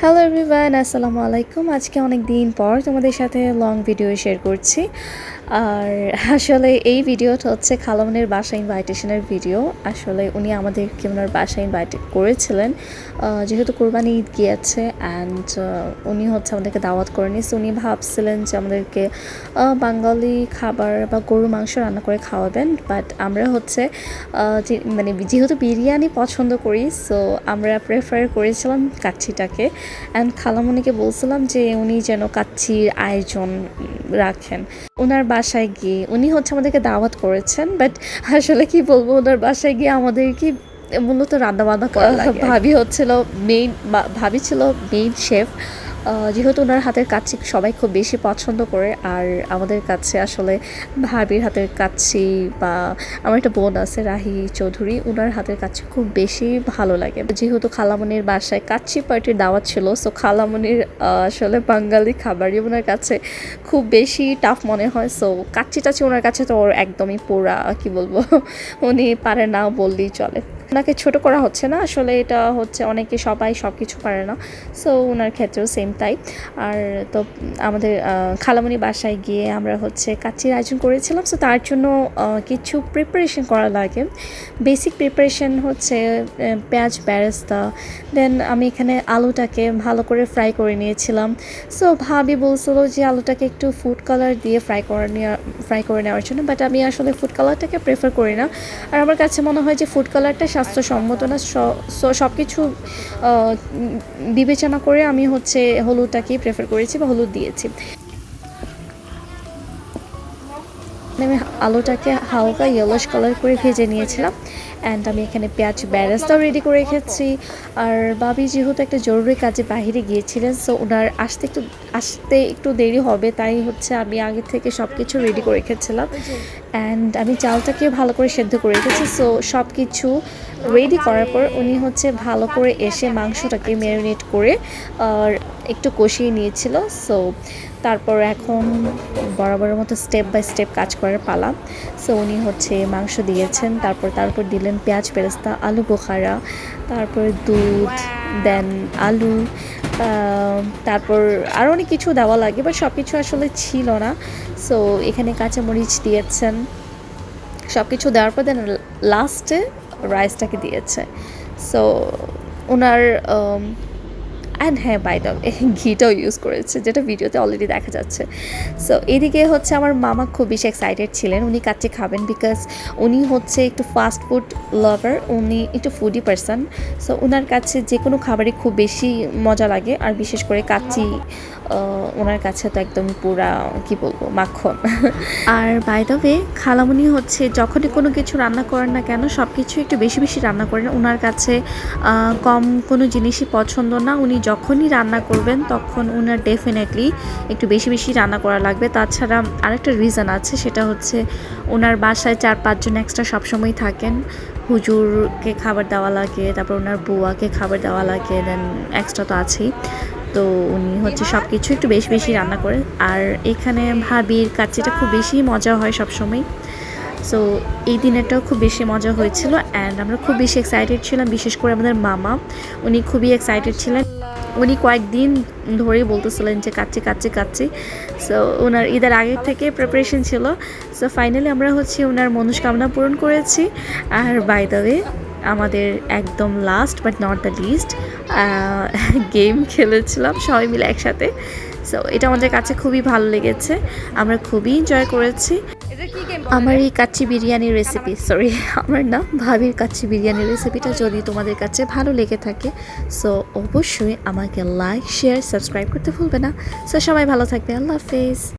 Hello everyone, আসসালামু আলাইকুম। আজকে অনেক দিন পর তোমাদের সাথে লং ভিডিও শেয়ার করছি। আর আসলে এই ভিডিওটা হচ্ছে খালামনির বাসা ইনভাইটেশনের ভিডিও। আসলে উনি আমাদেরকে ওনার বাসায় ইনভাইট করেছিলেন, যেহেতু কোরবানি ঈদ গিয়েছে অ্যান্ড উনি হচ্ছে আমাদেরকে দাওয়াত করে নিয়েছে। উনি ভাবছিলেন যে আমাদেরকে বাঙালি খাবার বা গরু মাংস রান্না করে খাওয়াবেন, বাট আমরা হচ্ছে যেহেতু বিরিয়ানি পছন্দ করি, সো আমরা প্রেফার করেছিলাম কাচ্চিটাকে। অ্যান্ড খালামণিকে বলছিলাম যে উনি যেন কাচ্চির আয়োজন রাখেন ওনার বাসায় গিয়ে। উনি হচ্ছে আমাদেরকে দাওয়াত করেছেন, বাট আসলে কি বলবো, ওনার বাসায় গিয়ে আমাদেরকে মূলত রান্নাবান্না করা লাগে। ভাবি ছিল মেইন শেফ, যেহেতু ওনার হাতের কাচ্চি সবাই খুব বেশি পছন্দ করে। আর আমাদের কাছে আসলে ভাবির হাতের কাচ্চি, বা আমার একটা বোন আছে রাহি চৌধুরী, ওনার হাতের কাচ্চি খুব বেশি ভালো লাগে। যেহেতু খালামনির বাসায় কাচ্চি পার্টির দাওয়াত ছিল, সো খালামনির আসলে বাঙালি খাবারই ওনার কাছে খুব বেশি টাফ মনে হয়। সো কাচ্চি টাচ্চি ওনার কাছে তো ওর একদমই পোড়া, কি বলবো, উনি পারে না বললেই চলে। ওনাকে ছোট করা হচ্ছে না, আসলে এটা হচ্ছে অনেকে সবাই সব কিছু পারে না, সো ওনার ক্ষেত্রেও সেম তাই। আর তো আমাদের খালামণি বাসায় গিয়ে আমরা হচ্ছে কাচ্চির আয়োজন করেছিলাম। সো তার জন্য কিছু প্রিপারেশন করা লাগে। বেসিক প্রিপারেশন হচ্ছে পেঁয়াজ বেরেস্তা, দেন আমি এখানে আলুটাকে ভালো করে ফ্রাই করে নিয়েছিলাম। সো ভাবি বলছিল যে আলুটাকে একটু ফুড কালার দিয়ে ফ্রাই করে নেওয়ার জন্য, বাট আমি আসলে ফুড কালারটাকে প্রেফার করি না। আর আমার কাছে মনে হয় যে ফুড কালারটা স্বাস্থ্যসম্মত না। সব কিছু বিবেচনা করে আমি হচ্ছে হলুদটাকেই প্রেফার করেছি বা হলুদ দিয়েছি। আমি আলুটাকে হালকা ইয়েলোশ কালার করে ভেজে নিয়েছিলাম। অ্যান্ড আমি এখানে পেঁয়াজ বেরেস্তাও রেডি করে রেখেছি। আর বাবি যেহেতু একটা জরুরি কাজে বাইরে গিয়েছিলেন, সো ওনার আসতে একটু দেরি হবে, তাই হচ্ছে আমি আগে থেকে সব কিছু রেডি করে রেখেছিলাম। অ্যান্ড আমি চালটাকে ভালো করে সেদ্ধ করে রেখেছি। সো সব কিছু রেডি করার পর উনি হচ্ছে ভালো করে এসে মাংসটাকে ম্যারিনেট করে আর একটু কষিয়ে নিয়েছিল। সো তারপর এখন বরাবরের মতো স্টেপ বাই স্টেপ কাজ করার পালা। সো উনি হচ্ছে মাংস দিয়েছেন, তারপর দিলেন পেঁয়াজ বেরেস্তা, আলু বোখারা, তারপর দুধ, দেন আলু, তারপর আরও অনেক কিছু দেওয়া লাগে, বাট সব কিছু আসলে ছিল না। সো এখানে কাঁচামরিচ দিয়েছেন, সব কিছু দেওয়ার পর দেন লাস্টে রাইসটাকে দিয়েছে। সো ওনার অ্যান্ড হ্যাঁ, বাই দ্য ওয়ে ঘিটাও ইউজ করেছে, যেটা ভিডিওতে অলরেডি দেখা যাচ্ছে। সো এদিকে হচ্ছে আমার মামা খুব বেশি এক্সাইটেড ছিলেন, উনি কাচ্চি খাবেন, বিকজ উনি হচ্ছে একটু ফাস্ট ফুড লাভার, উনি একটু ফুডি পারসন। সো ওনার কাছে যে কোনো খাবারই খুব বেশি মজা লাগে, আর বিশেষ করে কাচ্চি ওনার কাছে তো একদম পুরা, কি বলবো, মাখন। আর বাই দ্য ওয়ে খালামুনি হচ্ছে যখনই কোনো কিছু রান্না করেন না কেন, সব কিছু একটু বেশি বেশি রান্না করেন। ওনার কাছে কম কোনো জিনিসই পছন্দ না। উনি যখনই রান্না করবেন তখন ওনার ডেফিনেটলি একটু বেশি বেশি রান্না করা লাগবে। তাছাড়া আরেকটা রিজন আছে, সেটা হচ্ছে ওনার বাসায় 4-5 জন এক্সট্রা সবসময় থাকেন। হুজুরকে খাবার দেওয়া লাগে, তারপর ওনার বুয়াকে খাবার দেওয়া লাগে, দেন এক্সট্রা তো আছেই। তো উনি হচ্ছে সব কিছু একটু বেশি বেশি রান্না করেন। আর এখানে ভাবির কাচ্চিটা খুব বেশি মজা হয় সবসময়। সো এই দিনেরটাও খুব বেশি মজা হয়েছিল, অ্যান্ড আমরা খুব বেশি এক্সাইটেড ছিলাম, বিশেষ করে আমাদের মামা, উনি খুবই এক্সাইটেড ছিলেন। উনি কয়েকদিন ধরেই বলতেছিলেন যে কাচ্চি কাচ্চি কাচ্চি। সো ওনার ঈদের আগের থেকে প্রিপারেশন ছিল। সো ফাইনালি আমরা হচ্ছে ওনার মনস্কামনা পূরণ করেছি। আর বাই দ্য ওয়ে আমাদের একদম last but not the least game খেলেছিলাম সবাই মিলে একসাথে। সো এটা আমাদের কাছে খুবই ভালো লেগেছে, আমরা খুবই এনজয় করেছি। আমার এই কাচ্চি বিরিয়ানির রেসিপি, আমার না, ভাবির কাচ্চি বিরিয়ানির রেসিপিটা যদি তোমাদের কাছে ভালো লেগে থাকে, সো অবশ্যই আমাকে লাইক, শেয়ার, সাবস্ক্রাইব করতে ভুলবে না। সো সবাই ভালো থাকবে, আল্লাহ হাফেজ।